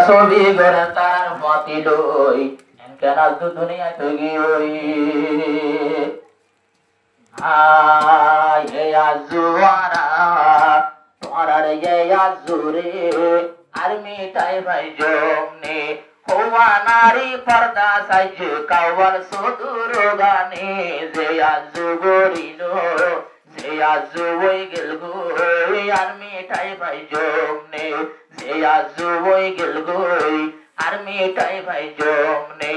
ছবি করে তার মতি লই কেন দুনিয়ায় তো গিয়ে হায় হে আজুয়ারা তোমার গে আজুরে আর মিটাই ভাই জমনে হওয়া নারী পর্দা সাইজ কাওয়াল সদুর গানে যে আজু গরিনো যে আজু ওই গেল গই আর মিটাই ভাই জমনে যে আজু ওই গেল গই আর মিটাই ভাই জমনে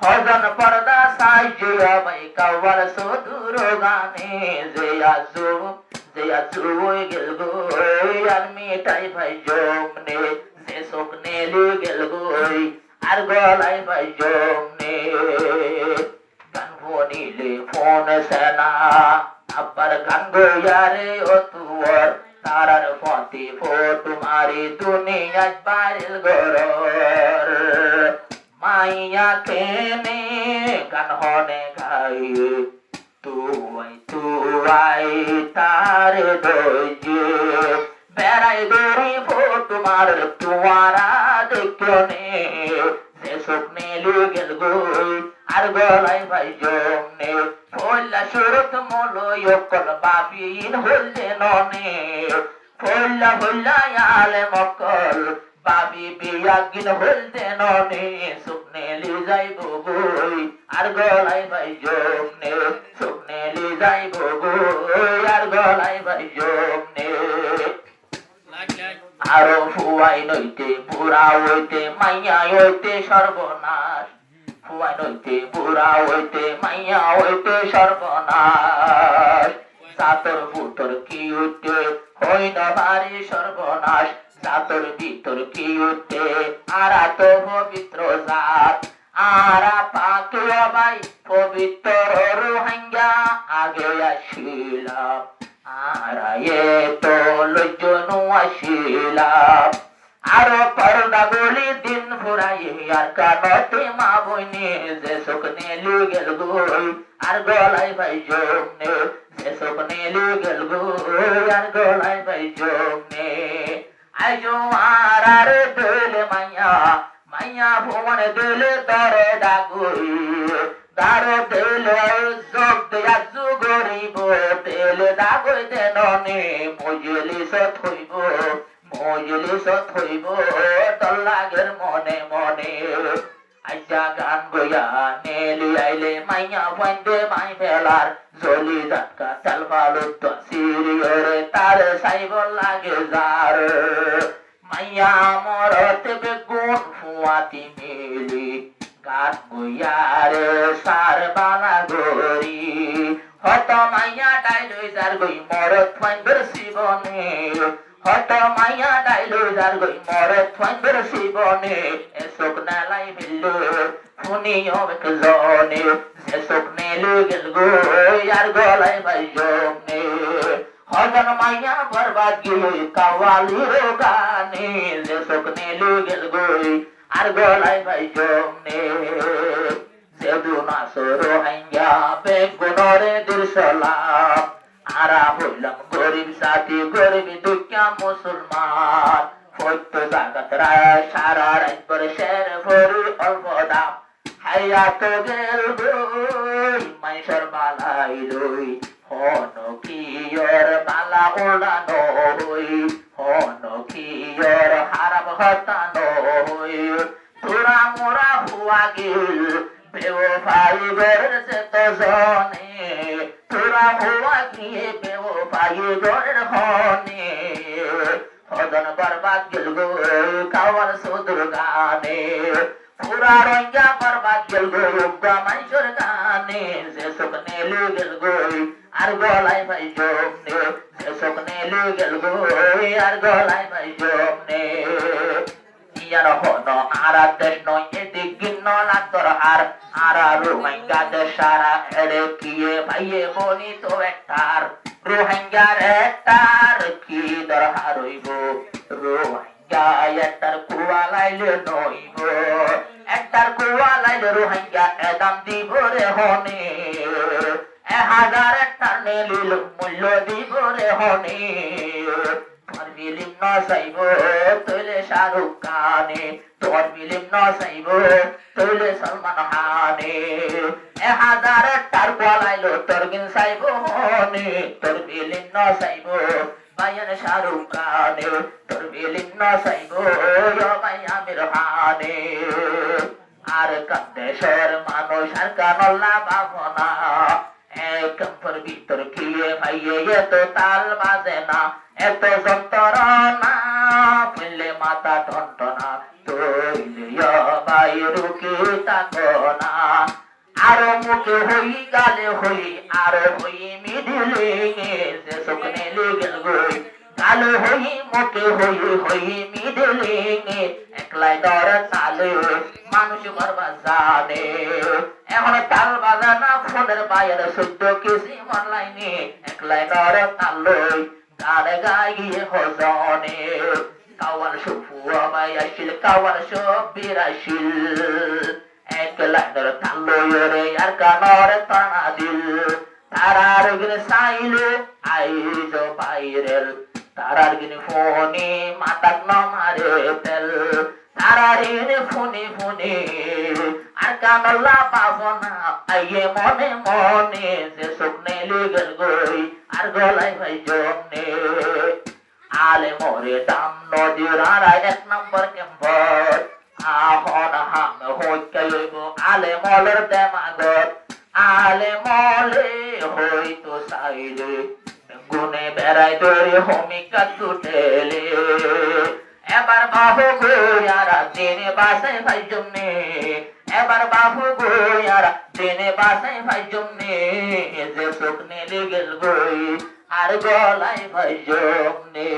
হজন পর্দা সাইজ ভাই কাওয়াল সদুর গানে যে আজু ওই গেল গই আর মিটাই ভাই জমনে যে স্বপ্নে লি গেল গই আর গলায় ভাই জমনে গান ফোনিলে ফোন সেনা আবার গান গয়ারে ও তুয়ার তারার পথে ফটো মারি দুনিয়ায় বাইরের গরর মাইয়া কেনে গান হনে গাই তুয়াই তার দইজে বেড়াই দড়ি ফটো মার তুয়ারা দেখনে যে স্বপ্নে লুগেল গই আর গলায় ভাই জমনে ফল্লা সুরত মলয় কল বাবিন হললে ননে ফল্লা ফল্লা আলে মকল বাবি বিয়াগিন হলতে ননে স্বপ্নে লি যাইব গই আর গলায় ভাই জমনে স্বপ্নে লি যাইব গই আর গলায় ভাই জমনে আরো ফুয়াই নইতে বুড়া হইতে মাইয়া হইতে সর্বনাশ ফুয়াই নইতে বুড়া হইতে মাইয়া হইতে সর্বনাশ সাতর পুতর কি উঠে হই না ভারী সর্বনাশ সাতর ভিতর কি উঠে আরা তো পবিত্র জাত আরা পাকে ভাই পবিত্র রোহিঙ্গা আগে আসিলাম আরা এ তো লজ্জনু আসিলাম আরো পর্দা গলি দিন ফুরাই আর কানতে মা বইনে যে স্বপ্নে লুগেল গই আর গলায় ভাই জমনে যে স্বপ্নে লুগেল গই আর গলায় ভাই জমনে আইজো আর দলে মাইয়া মাইয়া ভুবন দলে দরে ডাগুই দারো দলে যোগ দেয়া যুগরিব তেলে দাগই দেননে মজলিস থইব মজলিস থইব তল্লাগের মনে মনে আইজা গান গয়া নেলি আইলে মাইয়া ফাইন্দে মাই ফেলার জলি ধাক্কা চাল ফালু তো সিরিয়রে তার সাইব লাগে যার মাইয়া মরতে বেগুন ফুয়াতি মিলি গান গয়ারে সার বালা গরি হত মাইয়া ডাইলই যার গই মরত ফাইন্দর শিবনে হত মাইয়া ডাইলই যার গই মরত ফাইন্দর শিবনে এ স্বপ্নে লাই মিললো ফুনিও একজনে যে স্বপ্নে লুগেল গই আর গলায় ভাই জমনে হজন মাইয়া বরবাদ গই কাওয়ালির গানে যে স্বপ্নে লুগেল গই আর গলায় ভাই জমনে যেদুনা সরো হাইয়া বেগুনরে দিরসলাম আরা হইলাম গরিব জাতি গরিব দুঃখা মুসলমান হইত জাগাত রায় সারা রাত করে শের ভরি অল্প দাম হাইয়া তো গেল গই মাইসর বালাই লই হন কিয়র বালা ওড়ানো হই হন কিয়র হারাম হতানো হই তোরা মোরা হুয়া গেল বেওফাই গরেছে তো জনে তোরা হুয়া গিয়ে বেওফাই গরের হনে হদন বরবাদ গেল গই কাওয়াল সুদুর গানে পুরা রঙ্গা বরবাদ গেল গই মাইসর গানে যে স্বপ্নে লুগেল গই আর গলায় ভাই জমনে যে স্বপ্নে লুগেল গই আর গলায় ভাই জমনে ইয়ার হন আরা দেশ নয় এদিক গিন্ন লাগতর আর আরা রোহিঙ্গা দেশ সারা এড়ে কিয়ে ভাইয়ে বনি তো একটার রোহিঙ্গার একটার কি দরকার হইব রোহিঙ্গা একটার কুয়া লাইলে নইব একটার কুয়া লাইলে রোহিঙ্গা এদাম দিব রে হনে 1000 একটার নেলিল মূল্য দিব রে হনে তোমার বিলিম ন চাইব তৈলে শাহরুখ খানে, তোমার বিলিম ন চাইব তৈলে সলমান খানে। 1000 টার পলাইলো তোর বিন চাইব মনে, তোর বিলিম ন চাইব ভাইয়ান শাহরুখ খানে, তোর বিলিম ন চাইব ভাই আমির খানে। আর দেশের মানুষ আর কানল্লা ভাবনা, একম্পর ভিতর গিয়ে ভাইয়ে এত তাল বাজে না, এত যন্ত্রণা ফেললে মাথা টনটনা, তৈলে ভাই রুকে তাকো না। আরো মুখে হই গালে হই আরো হই মিডিলে, যে শুকনে লেগেল গই গালে হই মুখে হই হই মিডিলে, একলাই দর তালে মানুষ করবা জানে। এখন তাল বাজানা ফোনের বাইরে 14 কেজি অনলাইনে, একলাই দর তালই গানে গাইয়ে হজনে। কাওয়াল সুফু আবাই আসিল কাওয়াল সব্বির আসিল, একলাই দর তালই রে আর কানর তানা দিল। তারার গিনে সাইলে আইজ বাইরেল, তারার গিনে ফোনে মাতাক ন মারে তেল, তারারে ফোনে ফোনে আর কানল্লা পাবনা আইয়ে মনে মনে, যে শুকনে লেগেল গই আর গলায় ভাই জমনে। আলে মরে দাম নদীর আড়াই 1 নম্বর ক্যাম্পর, আহন হাম হইব আলে মলের দেমাগত, আলে মলে হইতো সাইলে গুনে বেড়াই দৌড়ে হমিকা তুটেলে। এবার বাবু গোয়ারা দিনে বাসায় ভাই জমনে, এবার বাবু গোয়ারা দিনে বাসায় ভাই জমনে, যে শুকনে লেগেল গই আর গলায় ভাই জমনে।